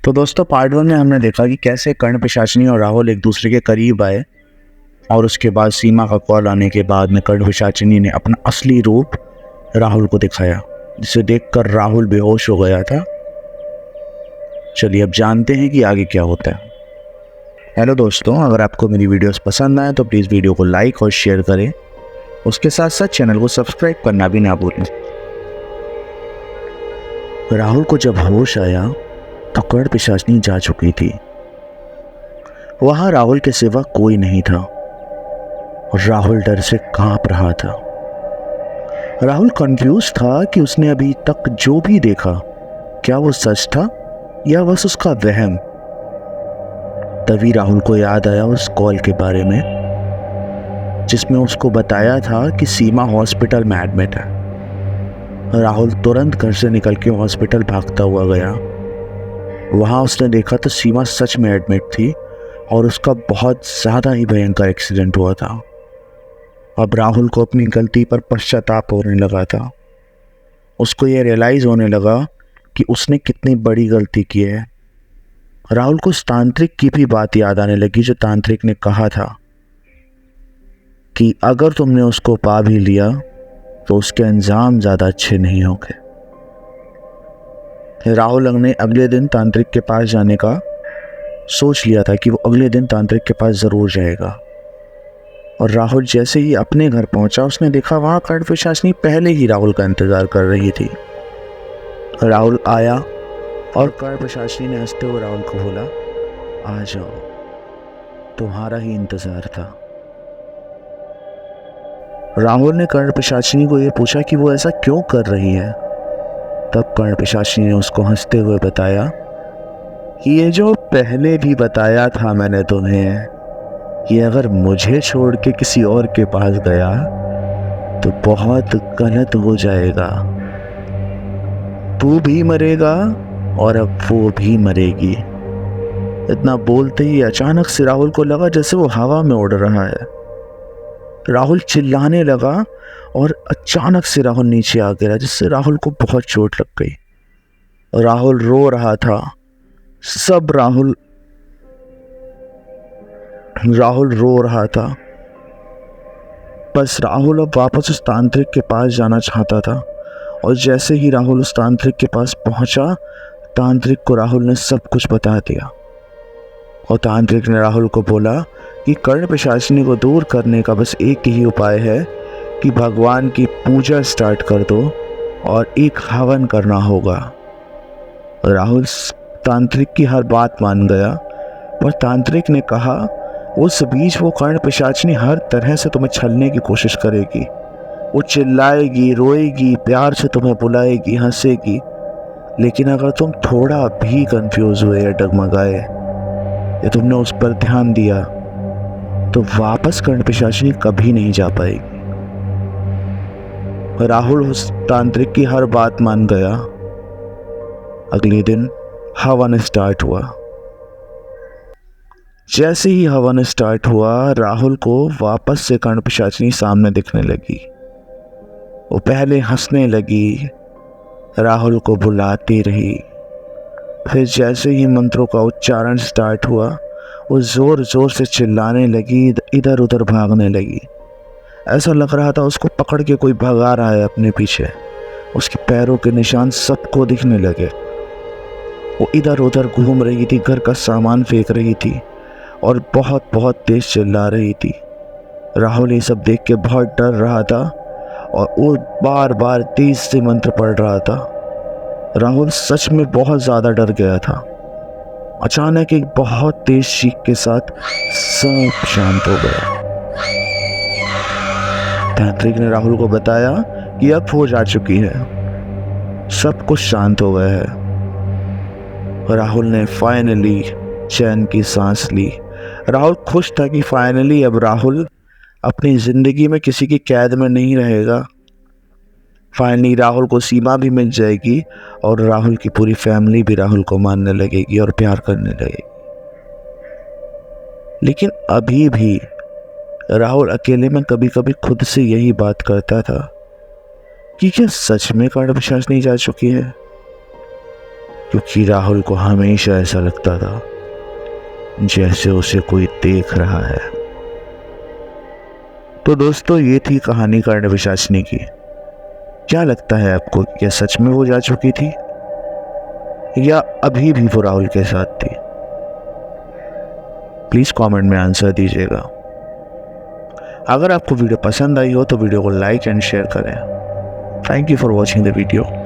तो दोस्तों पार्ट 1 में हमने देखा कि कैसे कर्ण पिशाचिनी और राहुल एक दूसरे के करीब आए और उसके बाद सीमा का कॉल आने के बाद में कर्ण पिशाचिनी ने अपना असली रूप राहुल को दिखाया, जिसे देखकर राहुल बेहोश हो गया था। चलिए अब जानते हैं कि आगे क्या होता है। हेलो दोस्तों, अगर आपको मेरी वीडियोस पसंद आए तो प्लीज़ वीडियो को लाइक और शेयर करें। उसके साथ साथ चैनल को सब्सक्राइब करना भी ना भूलें। राहुल को जब होश आया तो कर्ण पिशाचिनी जा चुकी थी। वहां राहुल के सिवा कोई नहीं था और राहुल डर से कांप रहा था। राहुल कंफ्यूज था कि उसने अभी तक जो भी देखा क्या वो सच था या बस उसका वहम। तभी राहुल को याद आया उस कॉल के बारे में जिसमें उसको बताया था कि सीमा हॉस्पिटल में एडमिट है। राहुल तुरंत घर से निकल के हॉस्पिटल भागता हुआ गया। वहाँ उसने देखा तो सीमा सच में एडमिट थी और उसका बहुत ज़्यादा ही भयंकर एक्सीडेंट हुआ था। अब राहुल को अपनी गलती पर पश्चाताप होने लगा था। उसको ये रियलाइज़ होने लगा कि उसने कितनी बड़ी गलती की है। राहुल को उस तांत्रिक की भी बात याद आने लगी जो तांत्रिक ने कहा था कि अगर तुमने उसको पा भी लिया तो उसके अंजाम ज़्यादा अच्छे नहीं होंगे। राहुल ने अगले दिन तांत्रिक के पास जाने का सोच लिया था कि वो अगले दिन तांत्रिक के पास ज़रूर जाएगा। और राहुल जैसे ही अपने घर पहुंचा उसने देखा वहाँ कर्ण पिशाचिनी पहले ही राहुल का इंतज़ार कर रही थी। राहुल आया और कर्ण पिशाचिनी ने हंसते हुए राहुल को बोला, आ जाओ, तुम्हारा ही इंतज़ार था। राहुल ने कर्ण पिशाचिनी को ये पूछा कि वो ऐसा क्यों कर रही है। तब कर्ण पिशाचिनी ने उसको हंसते हुए बताया कि ये जो पहले भी बताया था मैंने तुम्हें कि अगर मुझे छोड़ के किसी और के पास गया तो बहुत गलत हो जाएगा। तू भी मरेगा और अब वो भी मरेगी। इतना बोलते ही अचानक से राहुल को लगा जैसे वो हवा में उड़ रहा है। राहुल चिल्लाने लगा और अचानक से राहुल नीचे आ गिरा, जिससे राहुल को बहुत चोट लग गई। राहुल रो रहा था। सब राहुल रो रहा था। बस राहुल अब वापस उस तांत्रिक के पास जाना चाहता था। और जैसे ही राहुल उस तांत्रिक के पास पहुंचा, तांत्रिक को राहुल ने सब कुछ बता दिया। और तांत्रिक ने राहुल को बोला कि कर्ण पिशाचिनी को दूर करने का बस एक ही उपाय है कि भगवान की पूजा स्टार्ट कर दो और एक हवन करना होगा। राहुल तांत्रिक की हर बात मान गया। पर तांत्रिक ने कहा उस बीच वो कर्ण पिशाचिनी हर तरह से तुम्हें छलने की कोशिश करेगी। वो चिल्लाएगी, रोएगी, प्यार से तुम्हें बुलाएगी, हंसेगी। लेकिन अगर तुम थोड़ा भी कंफ्यूज हुए या डगमगाए या तुमने उस पर ध्यान दिया तो वापस कर्ण पिशाचिनी कभी नहीं जा पाएगी। राहुल उस तांत्रिक की हर बात मान गया। अगले दिन हवन स्टार्ट हुआ। जैसे ही हवन स्टार्ट हुआ राहुल को वापस से कर्ण पिशाचिनी सामने दिखने लगी। वो पहले हंसने लगी, राहुल को बुलाती रही। फिर जैसे ही मंत्रों का उच्चारण स्टार्ट हुआ वो जोर जोर से चिल्लाने लगी, इधर उधर भागने लगी। ऐसा लग रहा था उसको पकड़ के कोई भगा रहा है अपने पीछे। उसके पैरों के निशान सबको दिखने लगे। वो इधर उधर घूम रही थी, घर का सामान फेंक रही थी और बहुत बहुत तेज चिल्ला रही थी। राहुल ये सब देख के बहुत डर रहा था और वो बार बार तेज से मंत्र पढ़ रहा था। राहुल सच में बहुत ज़्यादा डर गया था। अचानक एक बहुत तेज चीख के साथ सब शांत हो गया। तांत्रिक ने राहुल को बताया कि अब वो जा चुकी है, सब कुछ शांत हो गया है। राहुल ने फाइनली चैन की सांस ली। राहुल खुश था कि फाइनली अब राहुल अपनी ज़िंदगी में किसी की कैद में नहीं रहेगा। फाइनली राहुल को सीमा भी मिल जाएगी और राहुल की पूरी फैमिली भी राहुल को मानने लगेगी और प्यार करने लगेगी। लेकिन अभी भी राहुल अकेले में कभी कभी खुद से यही बात करता था कि क्या सच में कर्ण पिशाचिनी जा चुकी है। क्योंकि राहुल को हमेशा ऐसा लगता था जैसे उसे कोई देख रहा है। तो दोस्तों, ये थी कहानी कर्णपिशाचिनी की। क्या लगता है आपको, क्या सच में वो जा चुकी थी या अभी भी वो राहुल के साथ थी? प्लीज कमेंट में आंसर दीजिएगा। अगर आपको वीडियो पसंद आई हो तो वीडियो को लाइक एंड शेयर करें। Thank you for watching the video.